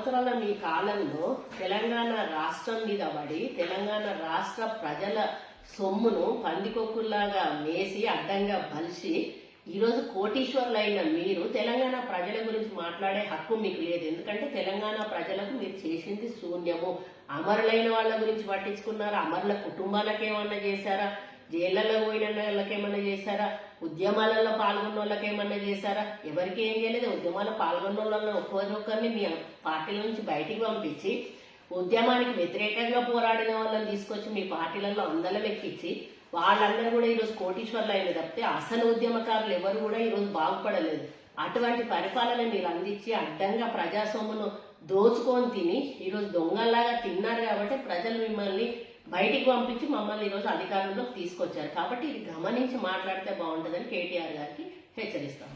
సంవత్సరాల మీ కాలంలో తెలంగాణ రాష్ట్రం మీద పడి తెలంగాణ రాష్ట్ర ప్రజల సొమ్మును పందికొక్కుల్లాగా మేసి అడ్డంగా బలిసి ఈరోజు కోటీశ్వర్లైన మీరు తెలంగాణ ప్రజల గురించి మాట్లాడే హక్కు మీకు లేదు. ఎందుకంటే తెలంగాణ ప్రజలకు మీరు చేసింది శూన్యము. అమరులైన వాళ్ళ గురించి పట్టించుకున్నారా? అమరుల కుటుంబాలకు ఏమన్నా చేశారా? జైళ్లలో పోయిన వాళ్ళకి ఏమన్నా చేశారా? ఉద్యమాలలో పాల్గొన్న వాళ్ళకి ఏమన్నా చేశారా? ఎవరికి ఏం చేయలేదు. ఉద్యమాల్లో పాల్గొన్న వాళ్ళని ఒక్కొక్కరిని మీ పార్టీల నుంచి బయటికి పంపించి ఉద్యమానికి వ్యతిరేకంగా పోరాడిన వాళ్ళని తీసుకొచ్చి మీ పార్టీలలో అందలం ఎక్కించి వాళ్ళందరూ కూడా ఈరోజు కోటీశ్వర్లు అయిన తప్పితే అసలు ఉద్యమకారులు ఎవరు కూడా ఈరోజు బాగుపడలేదు. అటువంటి పరిపాలన మీరు అందించి అడ్డంగా ప్రజాస్వామ్యను దోచుకొని తిని ఈరోజు దొంగల్లాగా తిన్నారు కాబట్టి ప్రజలు మిమ్మల్ని బయటికి పంపించి మమ్మల్ని ఈరోజు అధికారంలోకి తీసుకొచ్చారు. కాబట్టి ఇది గమనించి మాట్లాడితే బాగుంటుందని కేటీఆర్ గారికి హెచ్చరిస్తాం.